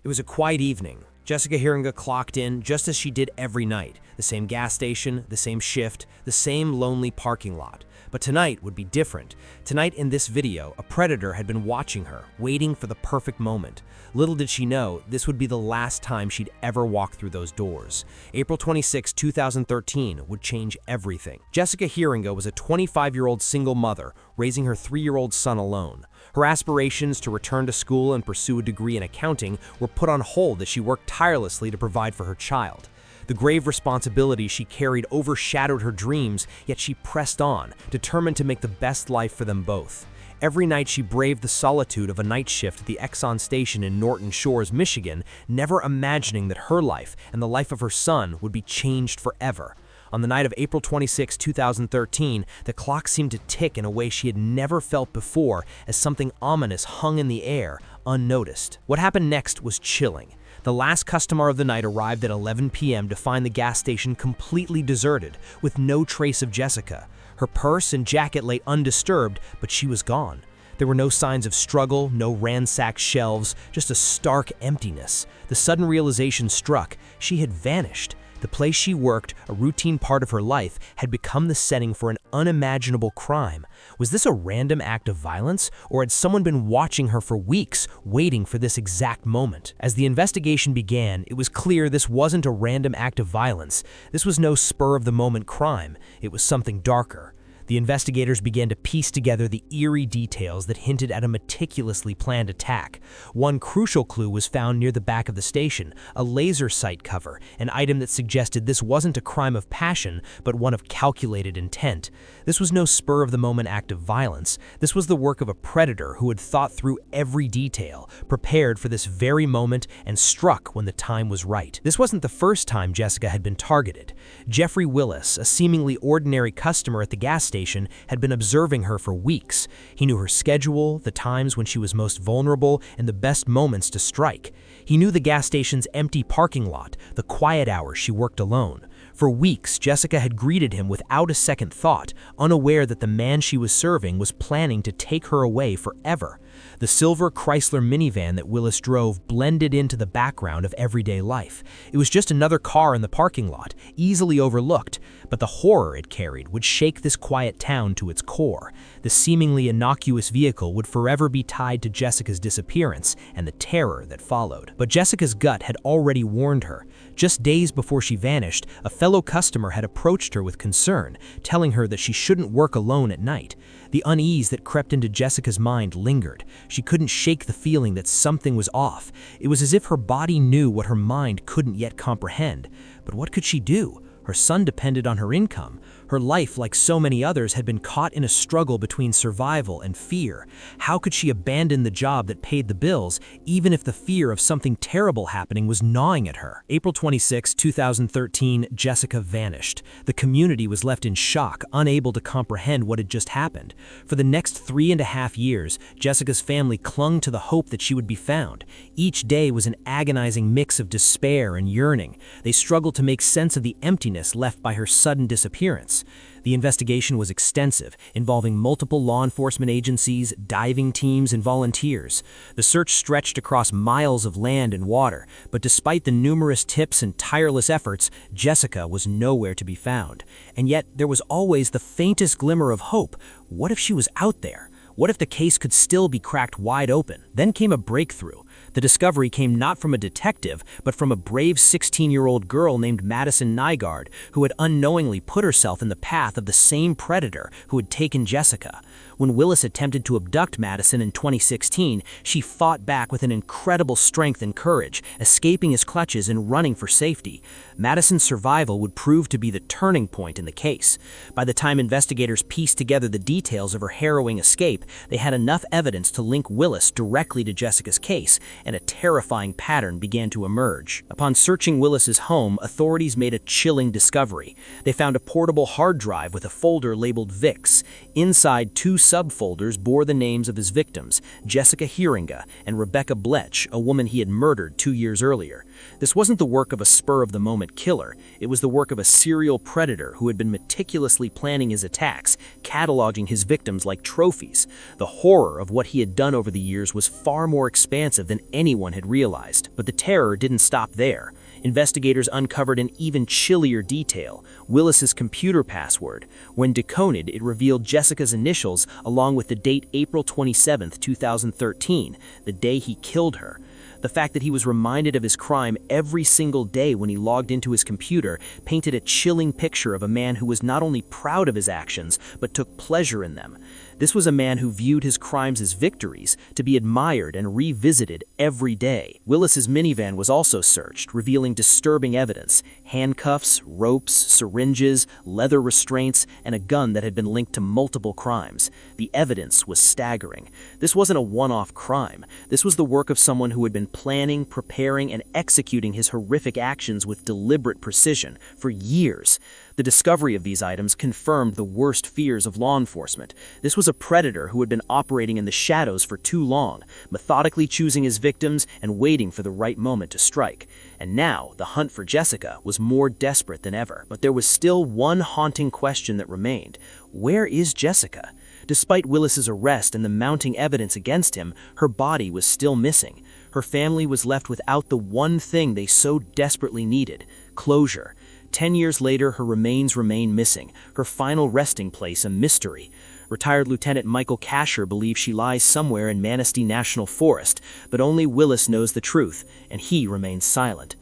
It was a quiet evening. Jessica Hiringa clocked in just as she did every night. The same gas station, the same shift, the same lonely parking lot. But tonight would be different. Tonight in this video, a predator had been watching her, waiting for the perfect moment. Little did she know, this would be the last time she'd ever walk through those doors. April 26, 2013 would change everything. Jessica Hiringa was a 25-year-old single mother, raising her 3-year-old son alone. Her aspirations to return to school and pursue a degree in accounting were put on hold as she worked tirelessly to provide for her child. The grave responsibility she carried overshadowed her dreams, yet she pressed on, determined to make the best life for them both. Every night she braved the solitude of a night shift at the Exxon station in Norton Shores, Michigan, never imagining that her life and the life of her son would be changed forever. On the night of April 26, 2013, the clock seemed to tick in a way she had never felt before, as something ominous hung in the air, unnoticed. What happened next was chilling. The last customer of the night arrived at 11 p.m. to find the gas station completely deserted, with no trace of Jessica. Her purse and jacket lay undisturbed, but she was gone. There were no signs of struggle, no ransacked shelves, just a stark emptiness. The sudden realization struck: she had vanished. The place she worked, a routine part of her life, had become the setting for an unimaginable crime. Was this a random act of violence, or had someone been watching her for weeks, waiting for this exact moment? As the investigation began, it was clear this wasn't a random act of violence. This was no spur-of-the-moment crime. It was something darker. The investigators began to piece together the eerie details that hinted at a meticulously planned attack. One crucial clue was found near the back of the station, a laser sight cover, an item that suggested this wasn't a crime of passion, but one of calculated intent. This was no spur-of-the-moment act of violence. This was the work of a predator who had thought through every detail, prepared for this very moment, and struck when the time was right. This wasn't the first time Jessica had been targeted. Jeffrey Willis, a seemingly ordinary customer at the gas station, had been observing her for weeks. He knew her schedule, the times when she was most vulnerable, and the best moments to strike. He knew the gas station's empty parking lot, the quiet hours she worked alone. For weeks, Jessica had greeted him without a second thought, unaware that the man she was serving was planning to take her away forever. The silver Chrysler minivan that Willis drove blended into the background of everyday life. It was just another car in the parking lot, easily overlooked, but the horror it carried would shake this quiet town to its core. The seemingly innocuous vehicle would forever be tied to Jessica's disappearance and the terror that followed. But Jessica's gut had already warned her. Just days before she vanished, a fellow customer had approached her with concern, telling her that she shouldn't work alone at night. The unease that crept into Jessica's mind lingered. She couldn't shake the feeling that something was off. It was as if her body knew what her mind couldn't yet comprehend. But what could she do? Her son depended on her income. Her life, like so many others, had been caught in a struggle between survival and fear. How could she abandon the job that paid the bills, even if the fear of something terrible happening was gnawing at her? April 26, 2013, Jessica vanished. The community was left in shock, unable to comprehend what had just happened. For the next 3.5 years, Jessica's family clung to the hope that she would be found. Each day was an agonizing mix of despair and yearning. They struggled to make sense of the emptiness left by her sudden disappearance. The investigation was extensive, involving multiple law enforcement agencies, diving teams, and volunteers. The search stretched across miles of land and water, but despite the numerous tips and tireless efforts, Jessica was nowhere to be found. And yet, there was always the faintest glimmer of hope. What if she was out there? What if the case could still be cracked wide open? Then came a breakthrough. The discovery came not from a detective, but from a brave 16-year-old girl named Madison Nygaard, who had unknowingly put herself in the path of the same predator who had taken Jessica. When Willis attempted to abduct Madison in 2016, she fought back with an incredible strength and courage, escaping his clutches and running for safety. Madison's survival would prove to be the turning point in the case. By the time investigators pieced together the details of her harrowing escape, they had enough evidence to link Willis directly to Jessica's case, and a terrifying pattern began to emerge. Upon searching Willis's home, authorities made a chilling discovery. They found a portable hard drive with a folder labeled VIX. Inside, 2 subfolders bore the names of his victims, Jessica Heeringa and Rebecca Bletch, a woman he had murdered 2 years earlier. This wasn't the work of a spur-of-the-moment killer. It was the work of a serial predator who had been meticulously planning his attacks, cataloging his victims like trophies. The horror of what he had done over the years was far more expansive than anyone had realized. But the terror didn't stop there. Investigators uncovered an even chillier detail: Willis's computer password. When decoded, it revealed Jessica's initials along with the date April 27, 2013, the day he killed her. The fact that he was reminded of his crime every single day when he logged into his computer painted a chilling picture of a man who was not only proud of his actions, but took pleasure in them. This was a man who viewed his crimes as victories, to be admired and revisited every day. Willis's minivan was also searched, revealing disturbing evidence: handcuffs, ropes, syringes, leather restraints, and a gun that had been linked to multiple crimes. The evidence was staggering. This wasn't a one-off crime. This was the work of someone who had been planning, preparing, and executing his horrific actions with deliberate precision for years. The discovery of these items confirmed the worst fears of law enforcement. This was a predator who had been operating in the shadows for too long, methodically choosing his victims and waiting for the right moment to strike. And now, the hunt for Jessica was more desperate than ever. But there was still one haunting question that remained: where is Jessica? Despite Willis's arrest and the mounting evidence against him, her body was still missing. Her family was left without the one thing they so desperately needed: closure. 10 years later, her remains remain missing, her final resting place a mystery. Retired Lieutenant Michael Kasher believes she lies somewhere in Manistee National Forest, but only Willis knows the truth, and he remains silent.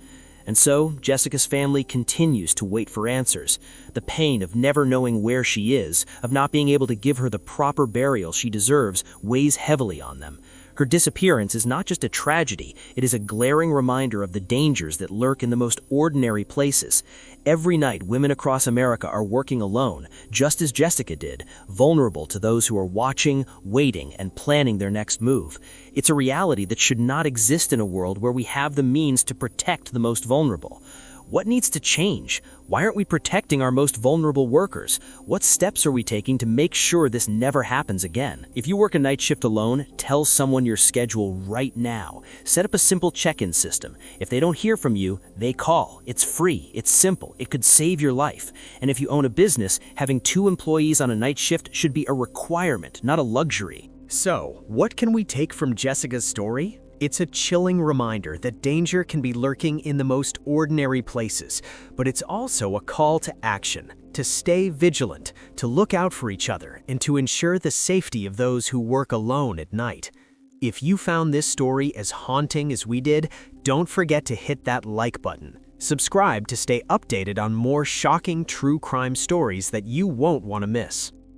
And so, Jessica's family continues to wait for answers. The pain of never knowing where she is, of not being able to give her the proper burial she deserves, weighs heavily on them. Her disappearance is not just a tragedy, it is a glaring reminder of the dangers that lurk in the most ordinary places. Every night, women across America are working alone, just as Jessica did, vulnerable to those who are watching, waiting, and planning their next move. It's a reality that should not exist in a world where we have the means to protect the most vulnerable. What needs to change? Why aren't we protecting our most vulnerable workers? What steps are we taking to make sure this never happens again? If you work a night shift alone, tell someone your schedule right now. Set up a simple check-in system. If they don't hear from you, they call. It's free. It's simple. It could save your life. And if you own a business, having 2 employees on a night shift should be a requirement, not a luxury. So, what can we take from Jessica's story? It's a chilling reminder that danger can be lurking in the most ordinary places, but it's also a call to action, to stay vigilant, to look out for each other, and to ensure the safety of those who work alone at night. If you found this story as haunting as we did, don't forget to hit that like button. Subscribe to stay updated on more shocking true crime stories that you won't want to miss.